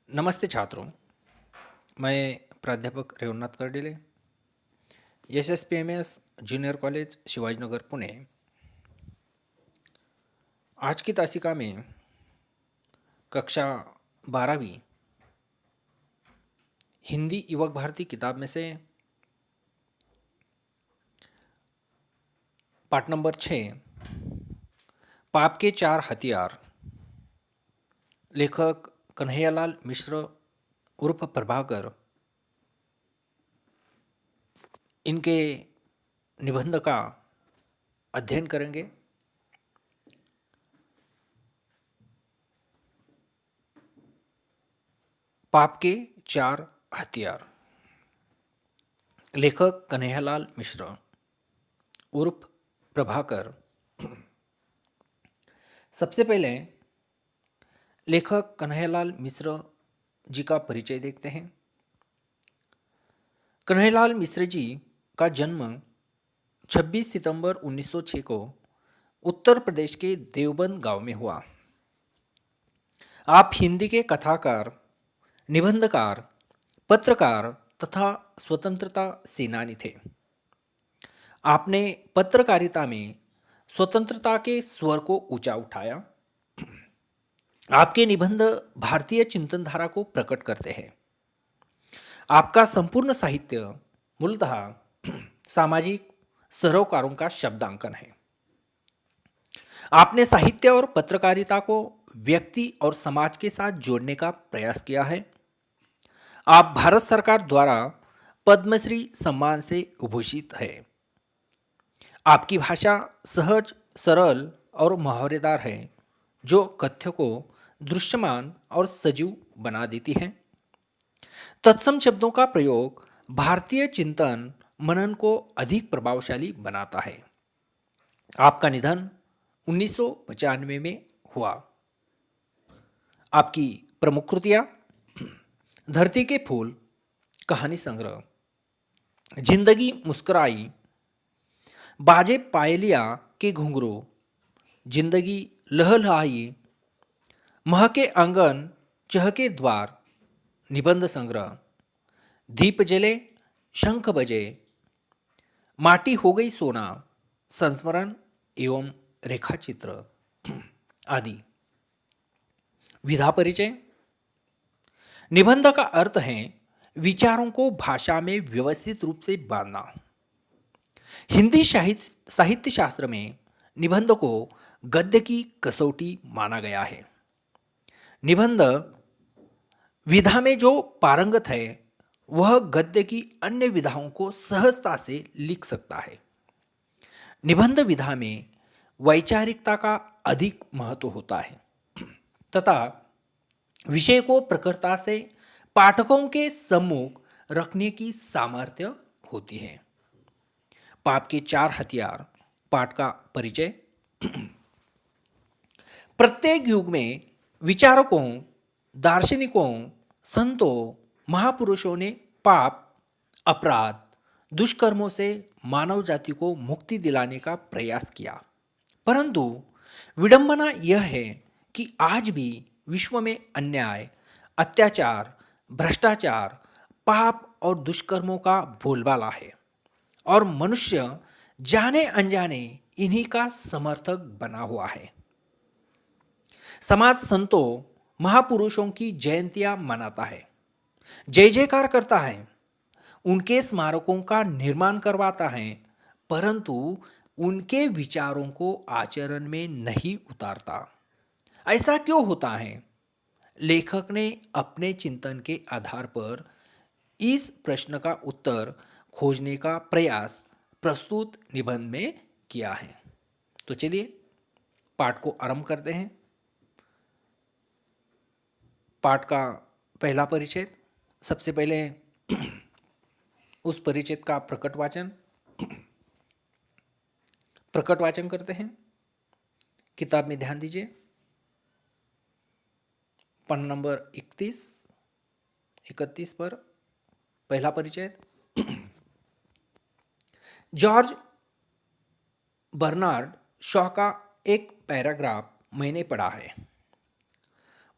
नमस्ते छात्रों। मैं प्राध्यापक Revannath Kardile, SSPMS junior college Shivajinagar Pune. आज की तासिका में कक्षा 12वीं हिंदी युवक भारती किताब में से पाठ नंबर 6 पाप के चार हथियार, लेखक कन्हैयालाल मिश्र उर्फ प्रभाकर, इनके निबंध का अध्ययन करेंगे। पाप के चार हथियार, लेखक कन्हैयालाल मिश्र उर्फ प्रभाकर। सबसे पहले लेखक कन्हैयालाल मिश्र जी का परिचय देखते हैं। कन्हैयालाल मिश्र जी का जन्म 26 सितंबर 1906 को उत्तर प्रदेश के देवबंद गांव में हुआ। आप हिंदी के कथाकार, निबंधकार, पत्रकार तथा स्वतंत्रता सेनानी थे। आपने पत्रकारिता में स्वतंत्रता के स्वर को ऊंचा उठाया। आपके निबंध भारतीय चिंतन धारा को प्रकट करते हैं। आपका संपूर्ण साहित्य मूलतः सामाजिक सरोकारों का शब्दांकन है। आपने साहित्य और पत्रकारिता को व्यक्ति और समाज के साथ जोड़ने का प्रयास किया है। आप भारत सरकार द्वारा पद्मश्री सम्मान से विभूषित है। आपकी भाषा सहज, सरल और मुहावरेदार है, जो कथ्य को दृश्यमान और सजीव बना देती है। तत्सम शब्दों का प्रयोग भारतीय चिंतन मनन को अधिक प्रभावशाली बनाता है। आपका निधन 1995 में हुआ। आपकी प्रमुख कृतियां धरती के फूल, कहानी संग्रह, जिंदगी मुस्कुराई, बाजे पायलिया के घुंघरू, जिंदगी लहलहाई, महके आंगन चहके द्वार, निबंध संग्रह, दीप जले शंख बजे, माटी हो गई सोना, संस्मरण एवं रेखाचित्र आदि। विधा परिचय। निबंध का अर्थ है विचारों को भाषा में व्यवस्थित रूप से बांधना। हिंदी साहित्य शास्त्र में निबंध को गद्य की कसौटी माना गया है। निबंध विधा में जो पारंगत है, वह गद्य की अन्य विधाओं को सहजता से लिख सकता है। निबंध विधा में वैचारिकता का अधिक महत्व होता है तथा विषय को प्रखरता से पाठकों के सम्मुख रखने की सामर्थ्य होती है। पाप के चार हथियार पाठ का परिचय। प्रत्येक युग में विचारकों, दार्शनिकों, संतों, महापुरुषों ने पाप, अपराध, दुष्कर्मों से मानव जाति को मुक्ति दिलाने का प्रयास किया। परंतु विडंबना यह है कि आज भी विश्व में अन्याय, अत्याचार, भ्रष्टाचार, पाप और दुष्कर्मों का बोलबाला है और मनुष्य जाने अनजाने इन्हीं का समर्थक बना हुआ है। समाज संतों, महापुरुषों की जयंतियां मनाता है, जय जयकार करता है, उनके स्मारकों का निर्माण करवाता है, परंतु उनके विचारों को आचरण में नहीं उतारता। ऐसा क्यों होता है? लेखक ने अपने चिंतन के आधार पर इस प्रश्न का उत्तर खोजने का प्रयास प्रस्तुत निबंध में किया है। तो चलिए पाठ को आरंभ करते हैं। पाठ का पहला परिच्छेद। सबसे पहले उस परिच्छेद का प्रकट वाचन करते हैं। किताब में ध्यान दीजिए, पन्ना नंबर 31 पर पहला परिच्छेद। जॉर्ज बर्नार्ड शॉ का एक पैराग्राफ मैंने पढ़ा है।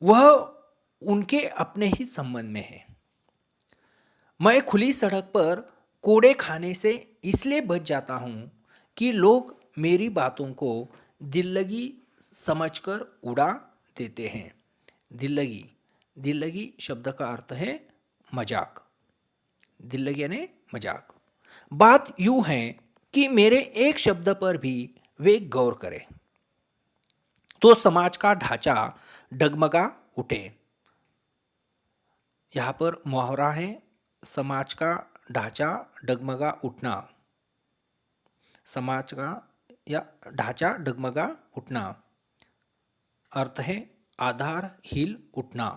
वह उनके अपने ही संबंध में है। मैं खुली सड़क पर कोड़े खाने से इसलिए बच जाता हूँ कि लोग मेरी बातों को दिल्लगी समझकर उड़ा देते हैं। दिल्लगी, दिल्लगी शब्द का अर्थ है मजाक। दिल्लगी यानी मजाक। बात यूं है कि मेरे एक शब्द पर भी वे गौर करें तो समाज का ढांचा डगमगा उठे। यहाँ पर मुहावरा है, समाज का ढांचा डगमगा उठना। समाज का या ढांचा डगमगा उठना अर्थ है आधार हिल उठना।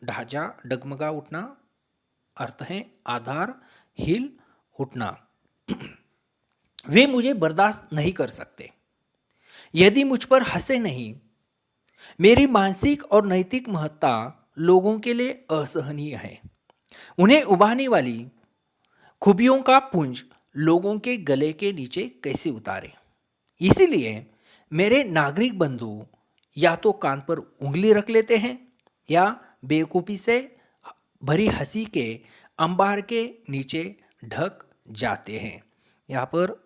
ढांचा डगमगा उठना अर्थ है आधार हिल उठना। वे मुझे बर्दाश्त नहीं कर सकते यदि मुझ पर हंसे नहीं। मेरी मानसिक और नैतिक महत्ता लोगों के लिए असहनीय है। उन्हें उबाने वाली खूबियों का पुंज लोगों के गले के नीचे कैसे उतारें। इसीलिए मेरे नागरिक बंधु या तो कान पर उंगली रख लेते हैं या बेवकूफ़ी से भरी हंसी के अंबार के नीचे ढक जाते हैं। यहाँ पर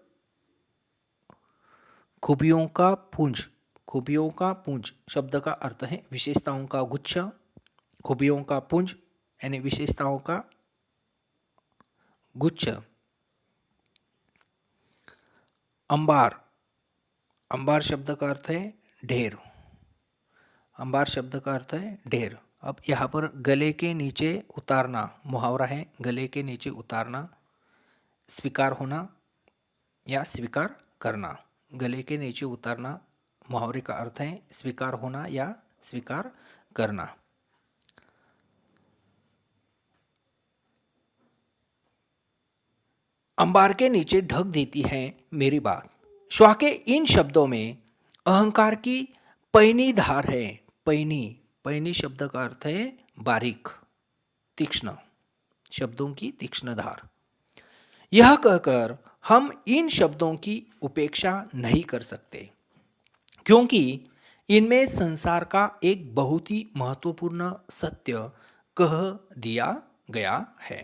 खूबियों का पुंज, खूबियों का पुंज शब्द का अर्थ है विशेषताओं का गुच्छ। खूबियों का पुंज यानी विशेषताओं का गुच्छ। अंबार, अंबार शब्द का अर्थ है ढेर। अंबार शब्द का अर्थ है ढेर। अब यहाँ पर गले के नीचे उतारना मुहावरा है, गले के नीचे उतारना, स्वीकार होना या स्वीकार करना। गले के नीचे उतारना मुहावरे का अर्थ है स्वीकार होना या स्वीकार करना। अंबार के नीचे ढक देती है मेरी बात। श्वा के इन शब्दों में अहंकार की पैनी धार है। पैनी, पैनी शब्द का अर्थ है बारीक, तीक्ष्ण, शब्दों की तीक्ष्ण धार। यह कहकर हम इन शब्दों की उपेक्षा नहीं कर सकते क्योंकि इनमें संसार का एक बहुत ही महत्वपूर्ण सत्य कह दिया गया है।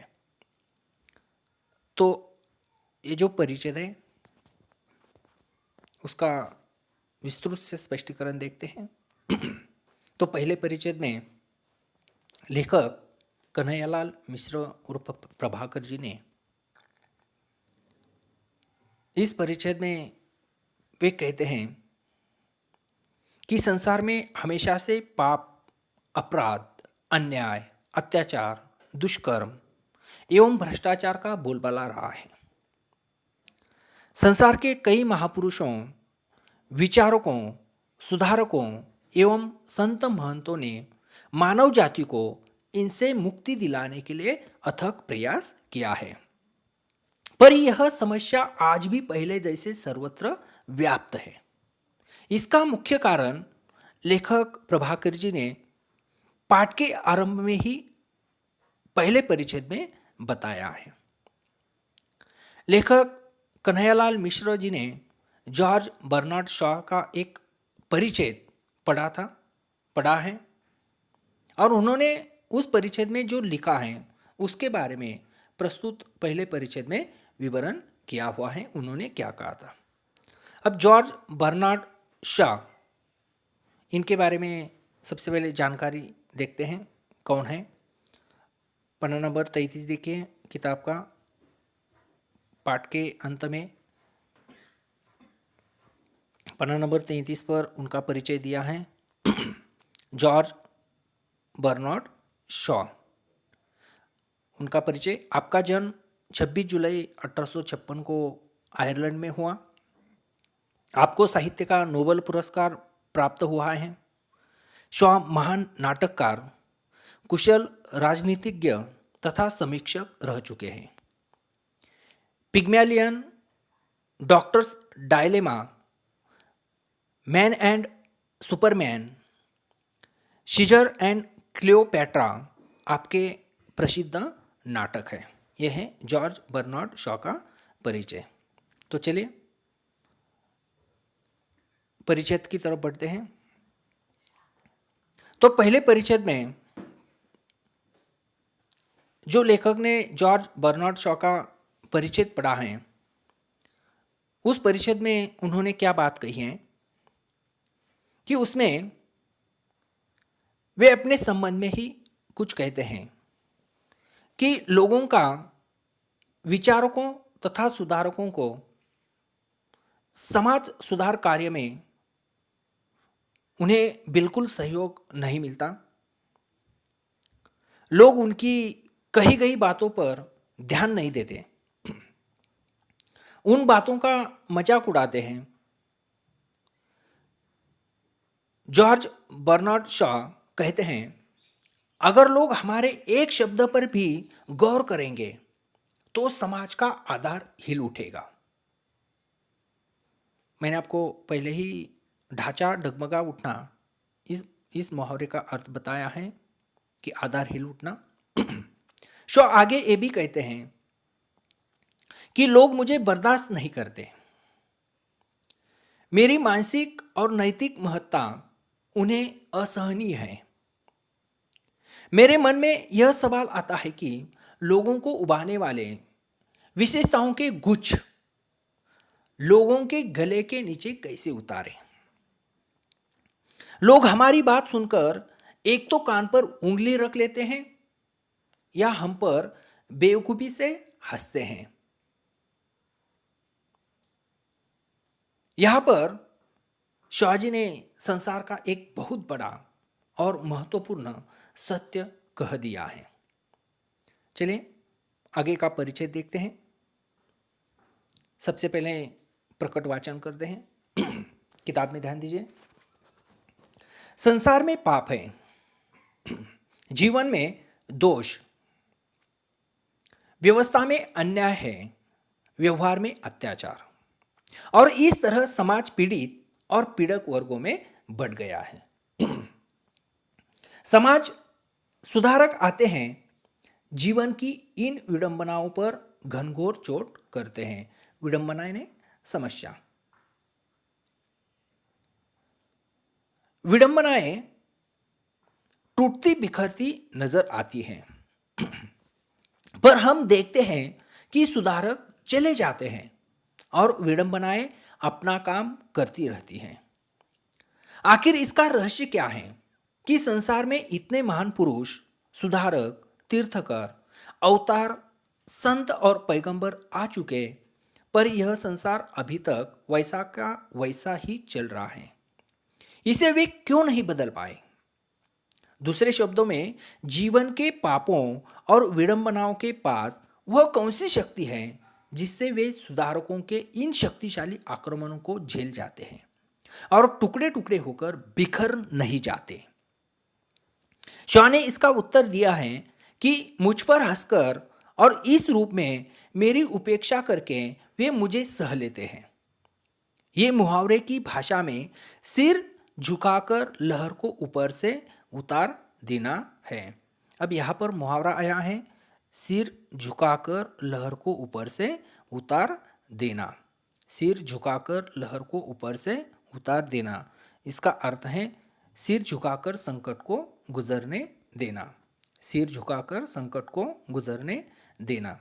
तो ये जो परिचय है उसका विस्तृत से स्पष्टीकरण देखते हैं। तो पहले परिचय में लेखक कन्हैयालाल मिश्र उर्फ प्रभाकर जी ने इस परिचय में वे कहते हैं कि संसार में हमेशा से पाप, अपराध, अन्याय, अत्याचार, दुष्कर्म एवं भ्रष्टाचार का बोलबाला रहा है। संसार के कई महापुरुषों, विचारकों, सुधारकों एवं संत महंतों ने मानव जाति को इनसे मुक्ति दिलाने के लिए अथक प्रयास किया है। पर यह समस्या आज भी पहले जैसे सर्वत्र व्याप्त है। इसका मुख्य कारण लेखक प्रभाकर जी ने पाठ के आरंभ में ही पहले परिच्छेद में बताया है। लेखक कन्हैयालाल मिश्र जी ने जॉर्ज बर्नार्ड शॉ का एक परिच्छेद पढ़ा है और उन्होंने उस परिच्छेद में जो लिखा है उसके बारे में प्रस्तुत पहले परिच्छेद में विवरण किया हुआ है। उन्होंने क्या कहा था। अब जॉर्ज बर्नार्ड शॉ, इनके बारे में सबसे पहले जानकारी देखते हैं कौन है। पन्ना नंबर 33 देखिए किताब का, पाठ के अंत में पन्ना नंबर 33 पर उनका परिचय दिया है। जॉर्ज बर्नार्ड शॉ, उनका परिचय। आपका जन्म 26 जुलाई 1856 को आयरलैंड में हुआ। आपको साहित्य का नोबेल पुरस्कार प्राप्त हुआ है। शॉ महान नाटककार, कुशल राजनीतिज्ञ तथा समीक्षक रह चुके हैं। Pygmalion, Doctor's Dilemma, Man and Superman, Caesar and Cleopatra आपके प्रसिद्ध नाटक है। यह है जॉर्ज बर्नार्ड शॉ का परिचय। तो चलिए परिचय की तरफ बढ़ते हैं। तो पहले परिचय में जो लेखक ने जॉर्ज बर्नार्ड शॉ का परिचित पढ़ा है, उस परिषद में उन्होंने क्या बात कही है कि उसमें वे अपने संबंध में ही कुछ कहते हैं कि लोगों का, विचारकों तथा सुधारकों को समाज सुधार कार्य में उन्हें बिल्कुल सहयोग नहीं मिलता। लोग उनकी कही गई बातों पर ध्यान नहीं देते, उन बातों का मजाक उड़ाते हैं। जॉर्ज बर्नार्ड शॉ कहते हैं, अगर लोग हमारे एक शब्द पर भी गौर करेंगे तो समाज का आधार हिल उठेगा। मैंने आपको पहले ही ढांचा डगमगा उठना इस मुहावरे का अर्थ बताया है कि आधार हिल उठना। शो आगे ये भी कहते हैं कि लोग मुझे बर्दाश्त नहीं करते, मेरी मानसिक और नैतिक महत्ता उन्हें असहनीय है। मेरे मन में यह सवाल आता है कि लोगों को उबाने वाले विशेषताओं के गुच्छ लोगों के गले के नीचे कैसे उतारें। लोग हमारी बात सुनकर एक तो कान पर उंगली रख लेते हैं या हम पर बेवकूफी से हंसते हैं। यहां पर शॉजी ने संसार का एक बहुत बड़ा और महत्वपूर्ण सत्य कह दिया है। चलिए आगे का परिचय देखते हैं। सबसे पहले प्रकट वाचन करते हैं। किताब में ध्यान दीजिए। संसार में पाप है, जीवन में दोष, व्यवस्था में अन्याय है, व्यवहार में अत्याचार, और इस तरह समाज पीड़ित और पीड़क वर्गों में बढ़ गया है। समाज सुधारक आते हैं, जीवन की इन विडंबनाओं पर घनघोर चोट करते हैं। विडंबनाएं ने समस्या, विडंबनाएं टूटती बिखरती नजर आती हैं, पर हम देखते हैं कि सुधारक चले जाते हैं और विडंबनाएं अपना काम करती रहती हैं। आखिर इसका रहस्य क्या है कि संसार में इतने महान पुरुष, सुधारक, तीर्थकर, अवतार, संत और पैगंबर आ चुके, पर यह संसार अभी तक वैसा का वैसा ही चल रहा है। इसे वे क्यों नहीं बदल पाए? दूसरे शब्दों में, जीवन के पापों और विडंबनाओं के पास वह कौन सी शक्ति है जिससे वे सुधारकों के इन शक्तिशाली आक्रमणों को झेल जाते हैं और टुकड़े टुकड़े होकर बिखर नहीं जाते? शॉ ने इसका उत्तर दिया है कि मुझ पर हंसकर और इस रूप में मेरी उपेक्षा करके वे मुझे सह लेते हैं। ये मुहावरे की भाषा में सिर झुकाकर लहर को ऊपर से उतार देना है। अब यहाँ पर मुहावरा आया है, सिर झुकाकर लहर को ऊपर से उतार देना। सिर झुकाकर लहर को ऊपर से उतार देना, इसका अर्थ है सिर झुकाकर संकट को गुजरने देना। सिर झुकाकर संकट को गुजरने देना।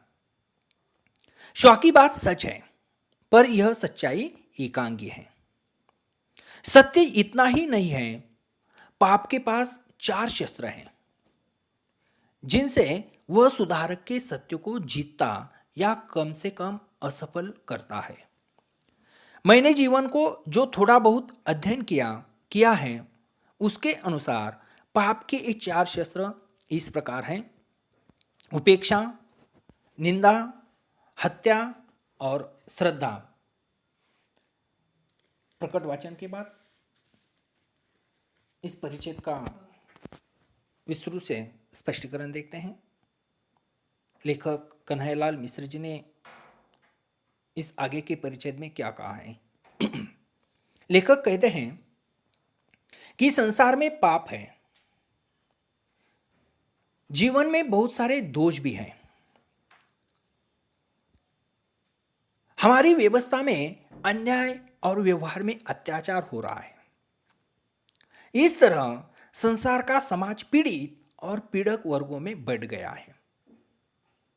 शॉ की बात सच है, पर यह सच्चाई एकांगी है। सत्य इतना ही नहीं है, पाप के पास 4 शस्त्र हैं जिनसे वह सुधारक के सत्य को जीतता या कम से कम असफल करता है। मैंने जीवन को जो थोड़ा बहुत अध्ययन किया है, उसके अनुसार पाप के ये 4 शस्त्र इस प्रकार हैं: उपेक्षा, निंदा, हत्या और श्रद्धा। प्रकट वाचन के बाद इस परिच्छेद का विस्तृत से स्पष्टीकरण देखते हैं। लेखक कन्हैयालाल मिश्र जी ने इस आगे के परिच्छेद में क्या कहा है। लेखक कहते हैं कि संसार में पाप है, जीवन में बहुत सारे दोष भी हैं, हमारी व्यवस्था में अन्याय और व्यवहार में अत्याचार हो रहा है। इस तरह संसार का समाज पीड़ित और पीड़क वर्गों में बढ़ गया है।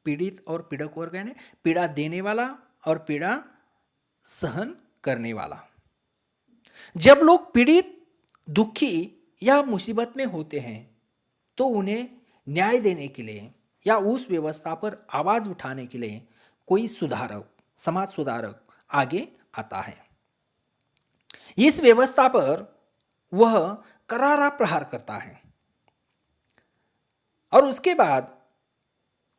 पीड़ित और पीड़क वर्ग यानी पीड़ा देने वाला और पीड़ा सहन करने वाला। जब लोग पीड़ित, दुखी या मुसीबत में होते हैं तो उन्हें न्याय देने के लिए या उस व्यवस्था पर आवाज उठाने के लिए कोई सुधारक, समाज सुधारक आगे आता है। इस व्यवस्था पर वह करारा प्रहार करता है और उसके बाद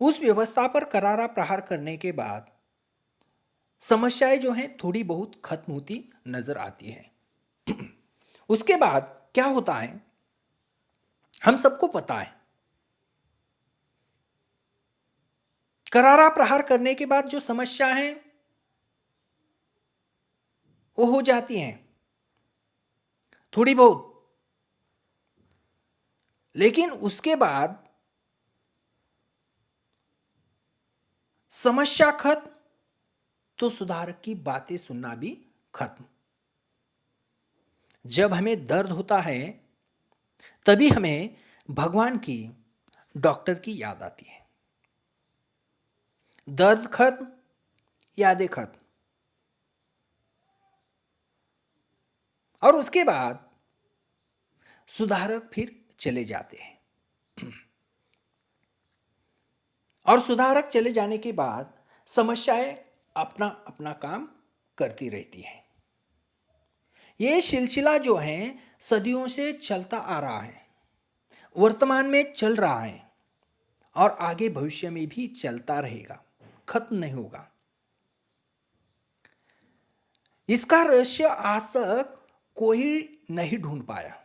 उस व्यवस्था पर करारा प्रहार करने के बाद समस्याएं जो हैं थोड़ी बहुत खत्म होती नजर आती है। उसके बाद क्या होता है, हम सबको पता है। करारा प्रहार करने के बाद जो समस्या है वो हो जाती हैं थोड़ी बहुत, लेकिन उसके बाद समस्या खत्म तो सुधारक की बातें सुनना भी खत्म। जब हमें दर्द होता है तभी हमें भगवान की, डॉक्टर की याद आती है। दर्द खत्म, यादें खत्म, और उसके बाद सुधारक फिर चले जाते हैं। और सुधारक चले जाने के बाद समस्याएं अपना अपना काम करती रहती हैं। ये सिलसिला जो है सदियों से चलता आ रहा है, वर्तमान में चल रहा है और आगे भविष्य में भी चलता रहेगा, खत्म नहीं होगा। इसका रहस्य आज तक कोई नहीं ढूंढ पाया।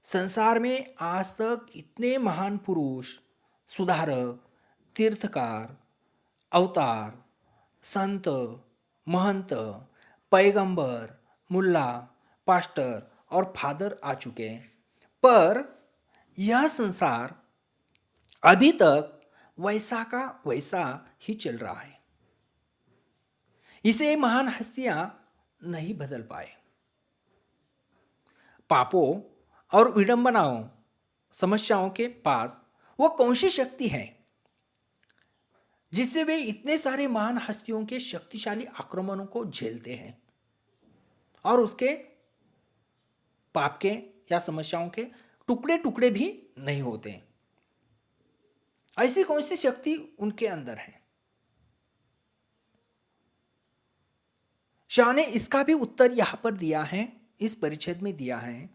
संसार में आज तक इतने महान पुरुष, सुधारक, तीर्थकार, अवतार, संत, महंत, पैगंबर, मुल्ला, पास्टर और फादर आ चुके हैं, पर यह संसार अभी तक वैसा का वैसा ही चल रहा है। इसे महान हस्तियां नहीं बदल पाए। पापों और विडंबनाओं, समस्याओं के पास वो कौन सी शक्ति है जिससे वे इतने सारे महान हस्तियों के शक्तिशाली आक्रमणों को झेलते हैं और उसके पाप के या समस्याओं के टुकड़े टुकड़े भी नहीं होते। ऐसी कौन सी शक्ति उनके अंदर है? शाह ने इसका भी उत्तर यहां पर दिया है, इस परिच्छेद में दिया है।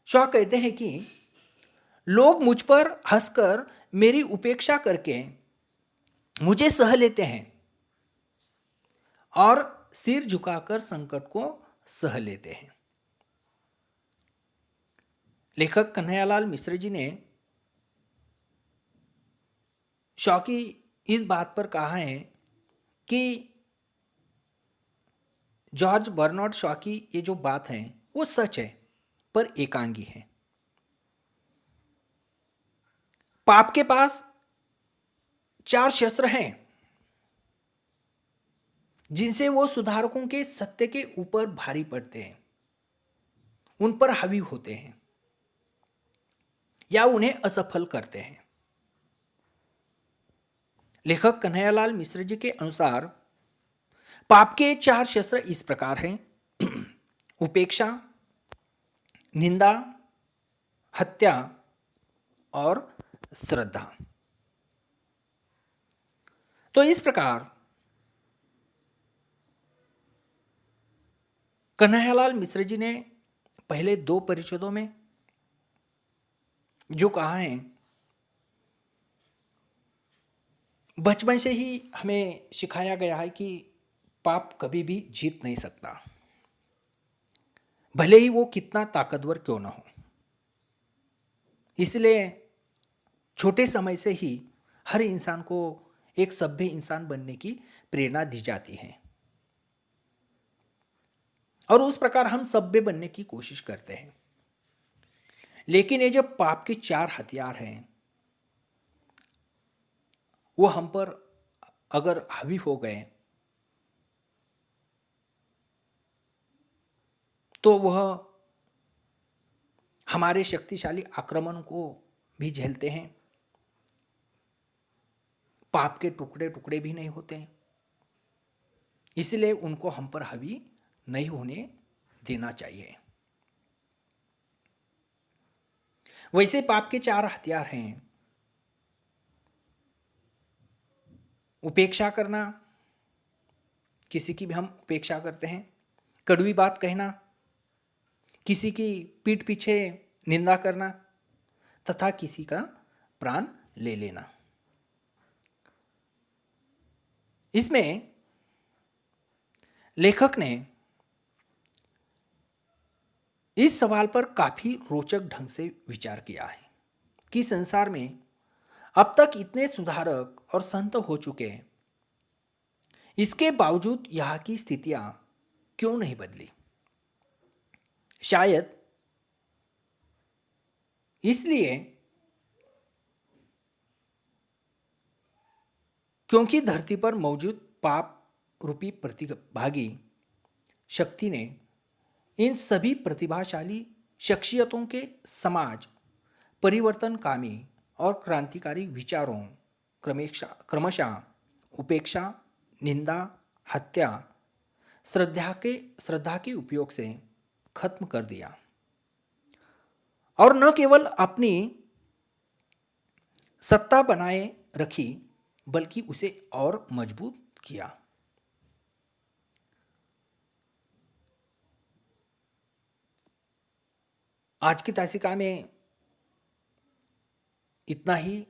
शाह कहते हैं कि लोग मुझ पर हंसकर मेरी उपेक्षा करके मुझे सह लेते हैं और सिर झुकाकर संकट को सह लेते हैं। लेखक कन्हैयालाल मिश्र जी ने शॉ की इस बात पर कहा है कि जॉर्ज बर्नार्ड शॉ की ये जो बात है वो सच है पर एकांगी है। पाप के पास 4 शस्त्र हैं जिनसे वो सुधारकों के सत्य के ऊपर भारी पड़ते हैं, उन पर हावी होते हैं या उन्हें असफल करते हैं। लेखक कन्हैयालाल मिश्र जी के अनुसार पाप के 4 शस्त्र इस प्रकार हैं: उपेक्षा, निंदा, हत्या और श्रद्धा। तो इस प्रकार कन्हैयालाल मिश्र जी ने पहले 2 परिच्छेदों में जो कहा है, बचपन से ही हमें सिखाया गया है कि पाप कभी भी जीत नहीं सकता, भले ही वो कितना ताकतवर क्यों ना हो। इसलिए छोटे समय से ही हर इंसान को एक सभ्य इंसान बनने की प्रेरणा दी जाती है और उस प्रकार हम सभ्य बनने की कोशिश करते हैं। लेकिन ये जो पाप के 4 हथियार हैं वो हम पर अगर हावी हो गए तो वह हमारे शक्तिशाली आक्रमण को भी झेलते हैं पाप के टुकड़े टुकड़े भी नहीं होते, इसलिए उनको हम पर हावी नहीं होने देना चाहिए। वैसे पाप के 4 हथियार हैं: उपेक्षा करना, किसी की भी हम उपेक्षा करते हैं; कड़वी बात कहना, किसी की पीठ पीछे निंदा करना, तथा किसी का प्राण ले लेना। इसमें लेखक ने इस सवाल पर काफी रोचक ढंग से विचार किया है कि संसार में अब तक इतने सुधारक और संत हो चुके हैं, इसके बावजूद यहाँ की स्थितियां क्यों नहीं बदली। शायद इसलिए क्योंकि धरती पर मौजूद पाप रूपी प्रतिभागी शक्ति ने इन सभी प्रतिभाशाली शख्सियतों के समाज परिवर्तनकामी और क्रांतिकारी विचारों क्रमशः उपेक्षा, निंदा, हत्या, श्रद्धा के उपयोग से खत्म कर दिया, और न केवल अपनी सत्ता बनाए रखी बल्कि उसे और मजबूत किया। आज की तासिका में इतना ही।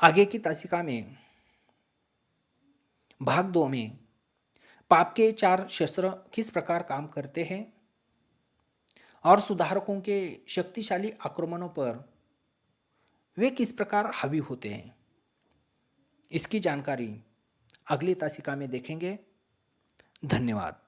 आगे की तासिका में भाग 2 में पाप के 4 शस्त्र किस प्रकार काम करते हैं और सुधारकों के शक्तिशाली आक्रमणों पर वे किस प्रकार हावी होते हैं, इसकी जानकारी अगली तासिका में देखेंगे। धन्यवाद।